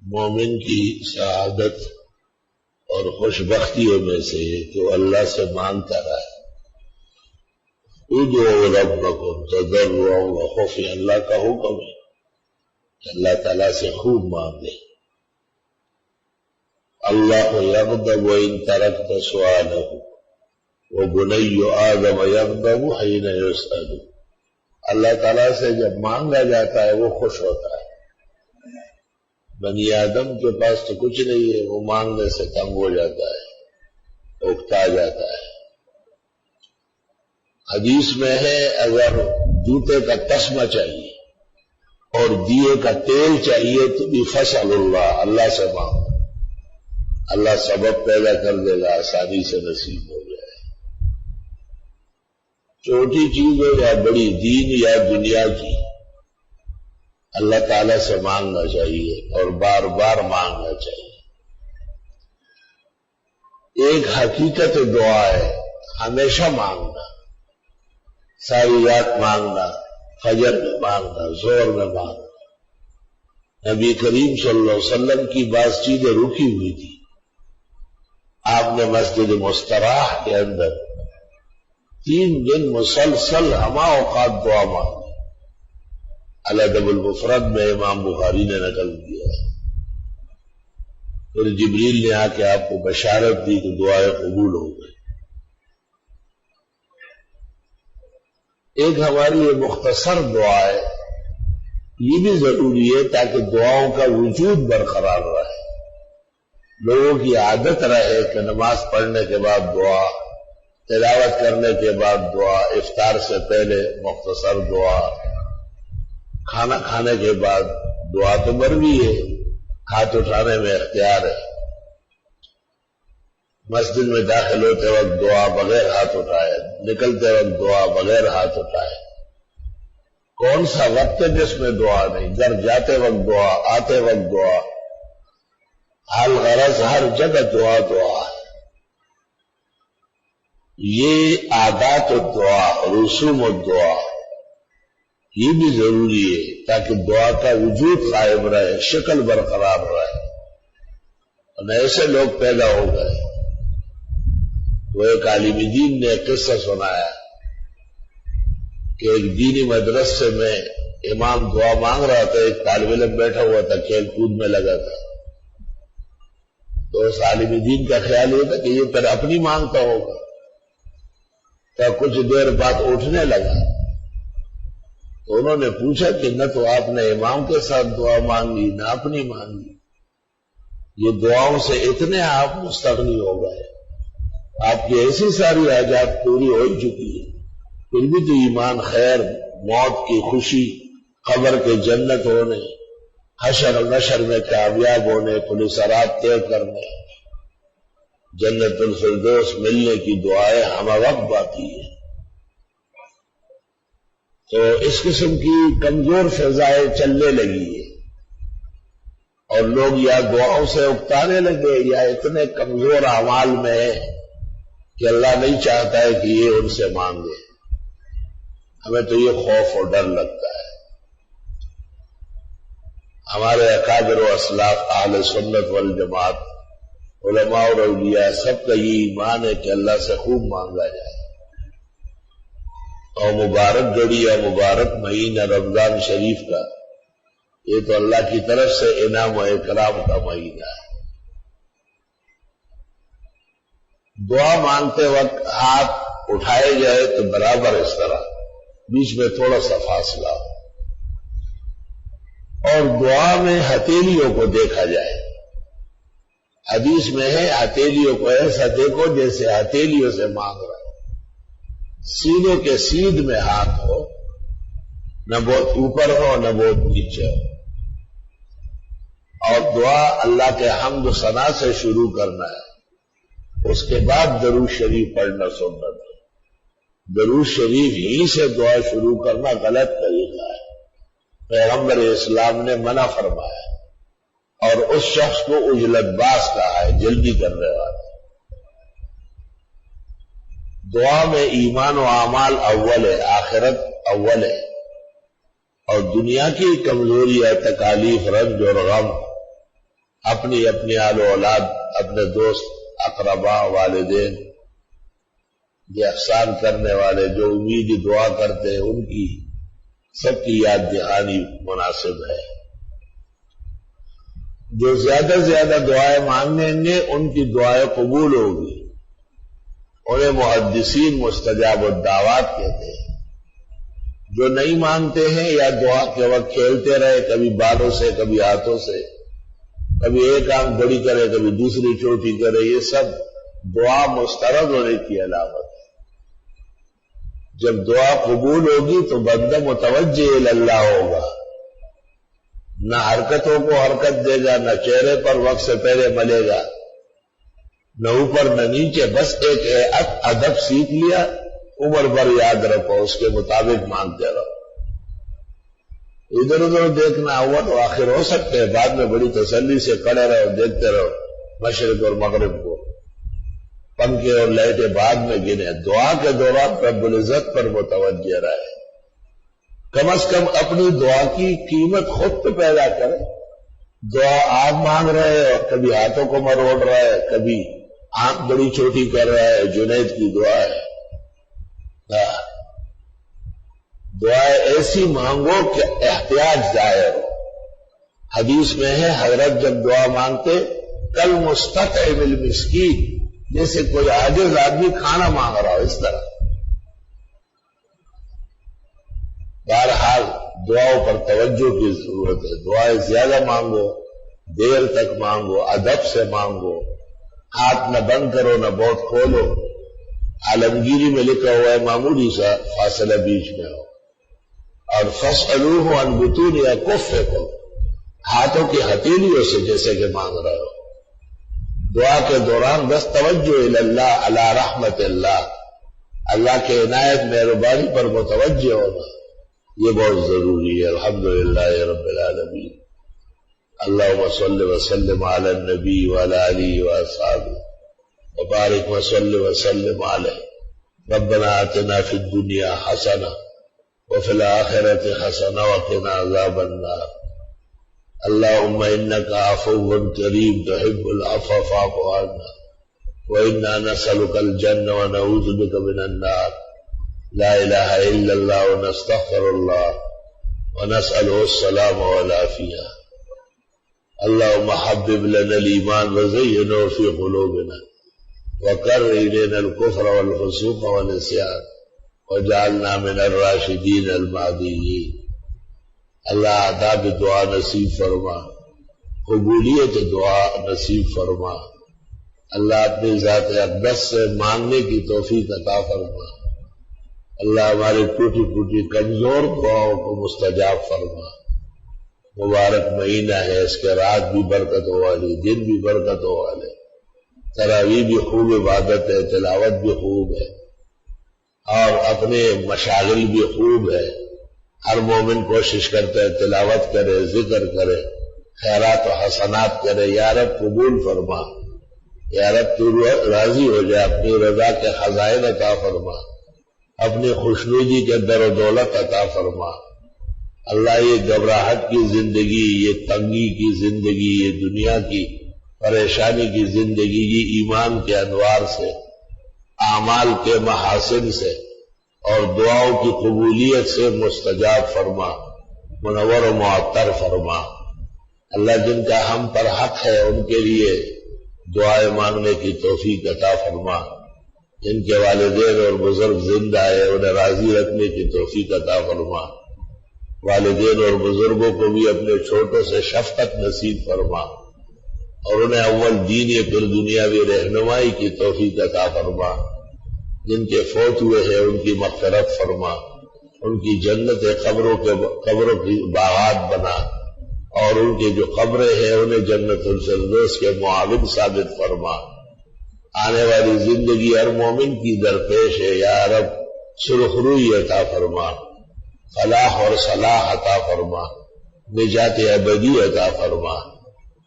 مومن کی سعادت اور خوش بختیوں میں سے کہ وہ اللہ سے مانگتا رہا ہے. ادعوا ربکم تضرعا وخفیا، اللہ کا حکم ہے کہ اللہ تعالیٰ سے خوب مانگے. اللہ یغضب ان ترکت سؤالہ وبنی آدم یغضب حین یسأل. اللہ تعالیٰ سے جب مانگا جاتا ہے وہ خوش ہوتا ہے. بنی آدم کے پاس تو کچھ نہیں ہے، وہ مانگنے سے تنگ ہو جاتا ہے، اکتا جاتا ہے. حدیث میں ہے اگر جوتے کا تسمہ چاہیے اور دیے کا تیل چاہیے تو بھی فصل اللہ سے مانگو، اللہ سبب پیدا کر دے گا، آسانی سے نصیب ہو جائے. چھوٹی چیز ہو یا بڑی، دین یا دنیا کی، اللہ تعالیٰ سے مانگنا چاہیے اور بار بار مانگنا چاہیے. ایک حقیقت دعا ہے ہمیشہ مانگنا، ساری رات مانگنا، فجر میں مانگنا، ظہر میں مانگنا. نبی کریم صلی اللہ علیہ وسلم کی بعض چیزیں رکی ہوئی تھی. آپ نے مسجد مستراح کے اندر 3 دن مسلسل ہمہ اوقات دعا مانگی. الادب المفرد میں امام بخاری نے نقل کیا ہے. پھر جبریل نے آ کے آپ کو بشارت دی کہ دعائیں قبول ہو گئی. ایک ہماری یہ مختصر دعا ہے، یہ بھی ضروری ہے تاکہ دعاؤں کا وجود برقرار رہے، لوگوں کی عادت رہے کہ نماز پڑھنے کے بعد دعا، تلاوت کرنے کے بعد دعا، افطار سے پہلے مختصر دعا، کھانا کھانے کے بعد دعا تو مروی ہے، ہاتھ اٹھانے میں اختیار ہے. مسجد میں داخل ہوتے وقت دعا بغیر ہاتھ اٹھائے، نکلتے وقت دعا بغیر ہاتھ اٹھائے. کون سا وقت ہے جس میں دعا نہیں؟ گھر جاتے وقت دعا، آتے وقت دعا، حال غرض ہر جگہ دعا دعا ہے. یہ عادات الدعا، رسوم الدعا، یہ بھی ضروری ہے تاکہ دعا کا وجود قائم رہے، شکل برقرار رہے. اور ایسے لوگ پیدا ہو گئے. وہ ایک عالم دین نے ایک قصہ سنایا کہ ایک دینی مدرسے میں امام دعا مانگ رہا تھا، ایک طالب علم بیٹھا ہوا تھا، کھیل کود میں لگا تھا. تو اس عالم دین کا خیال یہ تھا کہ یہ پھر اپنی مانگتا ہوگا. تو کچھ دیر بعد اٹھنے لگا تو انہوں نے پوچھا کہ نہ تو آپ نے امام کے ساتھ دعا مانگی نہ اپنی مانگی، یہ دعاؤں سے اتنے آپ مستغنی ہو گئے، آپ کی ایسی ساری حاجات پوری ہو چکی ہے، پھر بھی تو ایمان، خیر، موت کی خوشی، قبر کے جنت ہونے، حشر و نشر میں کامیاب ہونے، پولیس رات طے کرنے، جنت الفردوس ملنے کی دعائیں ہمہ وقت باقی ہے. تو اس قسم کی کمزور فضائیں چلنے لگی ہے اور لوگ یا دعاؤں سے اکتانے لگے یا اتنے کمزور اعمال میں ہیں کہ اللہ نہیں چاہتا ہے کہ یہ ان سے مانگے. ہمیں تو یہ خوف اور ڈر لگتا ہے. ہمارے اکابر و اسلاف اہل سنت والجماعت، علماء اور اولیاء، سب کا یہ ایمان ہے کہ اللہ سے خوب مانگا جائے. اور مبارک گھڑی یا مبارک مہینہ رمضان شریف کا، یہ تو اللہ کی طرف سے انعام و اکرام کا مہینہ ہے. دعا مانگتے وقت ہاتھ اٹھائے جائے تو برابر اس طرح، بیچ میں تھوڑا سا فاصلہ، اور دعا میں ہتھیلیوں کو دیکھا جائے. حدیث میں ہے ہتھیلیوں کو ایسا دیکھو جیسے ہتھیلیوں سے مانگ رہا ہے. سیدھوں کے سیدھ میں ہاتھ ہو، نہ بہت اوپر ہو نہ بہت نیچے ہو. اور دعا اللہ کے حمد و ثنا سے شروع کرنا ہے، اس کے بعد درود شریف پڑھنا سنت ہے. درود شریف ہی سے دعا شروع کرنا غلط طریقہ ہے. پیغمبر اسلام نے منع فرمایا اور اس شخص کو عجلت باز کہا ہے، جلدی کرنے والا. دعا میں ایمان و اعمال اول ہے، آخرت اول ہے، اور دنیا کی کمزوری ہے، تکالیف، رنج اور غم اپنی اپنی آل و اولاد، اپنے دوست، اقربا، والدین، یہ احسان کرنے والے جو امید دعا کرتے ہیں ان کی سب کی یاد دہانی مناسب ہے۔ جو زیادہ سے زیادہ دعائیں مانگیں گے ان کی دعائیں قبول ہوگی، انہیں محدثین مستجاب الدعوات کہتے ہیں۔ جو نہیں مانتے ہیں یا دعا کے وقت کھیلتے رہے، کبھی بالوں سے کبھی ہاتھوں سے، کبھی ایک آنکھ بڑی کرے کبھی دوسری چھوٹی کرے، یہ سب دعا مسترد ہونے کی علامت ہے۔ جب دعا قبول ہوگی تو بندہ متوجہ اللہ ہوگا، نہ حرکتوں کو حرکت دے گا، نہ چہرے پر وقت سے پہلے ملے گا، نہ اوپر نہ نیچے، بس ایک ادب سیکھ لیا، عمر بھر یاد رکھو، اس کے مطابق مانگتے رہو۔ ادھر ادھر دیکھنا اول و آخر ہو سکتے ہیں، بعد میں بڑی تسلی سے کھڑے رہو، دیکھتے رہو مشرق اور مغرب کو، پنکھے اور لائٹیں بعد میں گنے، دعا کے دوران رب العزت پر متوجہ رہے۔ کم از کم اپنی دعا کی قیمت خود پہ پیدا کرے۔ دعا آپ مانگ رہے ہیں اور کبھی ہاتھوں کو مروڑ رہا ہے، کبھی آنکھ بڑی چھوٹی کر رہا ہے، جنید کی دعا ہے۔ دعائیں ایسی مانگو کہ احتیاج ظاہر ہو۔ حدیث میں ہے حضرت جب دعا مانگتے کل مستطعم المسکین، جیسے کوئی عاجز آدمی کھانا مانگ رہا ہو، اس طرح۔ بہرحال دعاؤں پر توجہ کی ضرورت ہے۔ دعائیں زیادہ مانگو، دیر تک مانگو، ادب سے مانگو، ہاتھ نہ بند کرو نہ بہت کھولو۔ عالمگیری میں لکھا ہوا ہے معمولی سا فاصلہ بیچ میں ہو، اور فاسألوہ عن بطون اکفکم، ہاتھوں کی ہتھیلیوں سے جیسے کہ مانگ رہے ہو۔ دعا کے دوران بس توجہ اللہ، علی رحمت اللہ، اللہ کے عنایت مہربانی پر متوجہ ہونا، یہ بہت ضروری ہے۔ الحمدللہ رب العالمین۔ اللہم صل وسلم علی النبی وعلی آلہ واصحابہ وبارک وسلم وسلم علیہ۔ ربنا آتنا فی الدنیا حسنہ وفی الآخرۃ حسنہ وقنا عذاب النار۔ اللہم انک عفو کریم تحب العفو فاعف عنا وإنا نسألک الجنہ ونعوذ بک من النار۔ لا الہ الا اللہ ونستغفر اللہ ونسألہ السلام والعافیہ۔ اللہم حبب لنا الایمان وزینہ فی قلوبنا وکرہ الینا الکفر والفسوق والعصیان وجعلنا من الراشدین المہدیین۔ اللہ آداب دعا نصیب فرما، قبولیت دعا نصیب فرما۔ اللہ اپنی ذات اقدس سے مانگنے کی توفیق عطا فرما۔ اللہ ہماری ٹوٹی ٹوٹی کمزور دعاؤں کو مستجاب فرما۔ مبارک مہینہ ہے، اس کے رات بھی برکتوں والی، دن بھی برکتوں والے، تراویح بھی خوب عبادت ہے، تلاوت بھی خوب ہے، اور اپنے مشاغل بھی خوب ہے۔ ہر مومن کوشش کرتا ہے تلاوت کرے، ذکر کرے، خیرات و حسنات کرے۔ یا رب قبول فرما، یا رب تو راضی ہو جائے، اپنی رضا کے خزائن عطا فرما، اپنی خوشنودی کے در و دولت عطا فرما۔ اللہ یہ گھبراہٹ کی زندگی، یہ تنگی کی زندگی، یہ دنیا کی پریشانی کی زندگی، یہ ایمان کے انوار سے، اعمال کے محاسن سے اور دعاؤں کی قبولیت سے مستجاب فرما، منور و معطر فرما۔ اللہ جن کا ہم پر حق ہے ان کے لیے دعائیں مانگنے کی توفیق عطا فرما۔ جن کے والدین اور بزرگ زندہ ہے انہیں راضی رکھنے کی توفیق عطا فرما۔ والدین اور بزرگوں کو بھی اپنے چھوٹوں سے شفقت نصیب فرما، اور انہیں اول دینی پھر دنیاوی رہنمائی کی توفیق عطا فرما۔ جن کے فوت ہوئے ہیں ان کی مغفرت فرما، ان کی جنت قبروں کی باغات بنا، اور ان کی جو قبریں ہیں انہیں جنت الفردوس کے معاون ثابت فرما۔ آنے والی زندگی ہر مومن کی درپیش ہے، یا رب سرخ روئی عطا فرما، فلاح اور صلاح عطا فرما، نجات ابدی عطا فرما۔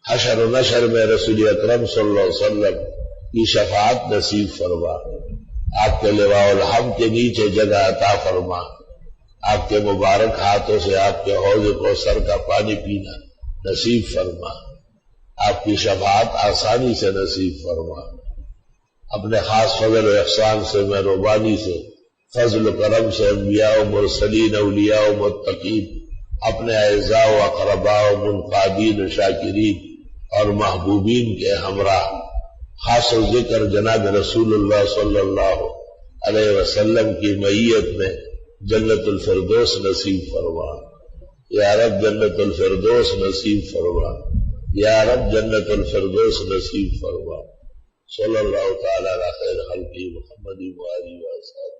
حشر و نشر میں رسول اکرم صلی اللہ علیہ وسلم کی شفاعت نصیب فرما، آپ کے لواء الحمد کے نیچے جگہ عطا فرما، آپ کے مبارک ہاتھوں سے آپ کے حوض کوثر کا پانی پینا نصیب فرما۔ آپ کی شفاعت آسانی سے نصیب فرما، اپنے خاص فضل و احسان سے، مہربانی سے، فضل و کرم سے انبیاء و مرسلین، اولیاء و متقین، اپنے اعزاء و اقرباء و منقادین و شاکرین اور محبوبین کے ہمراہ خاص و ذکر جناب رسول اللہ صلی اللہ علیہ وسلم کی معیت میں جنت الفردوس نصیب فرما، یا رب جنت الفردوس نصیب فرما، یا رب جنت الفردوس نصیب فرما۔ صلی اللہ تعالی علی خیر خلقہ محمد و آلہ و اصحابہ۔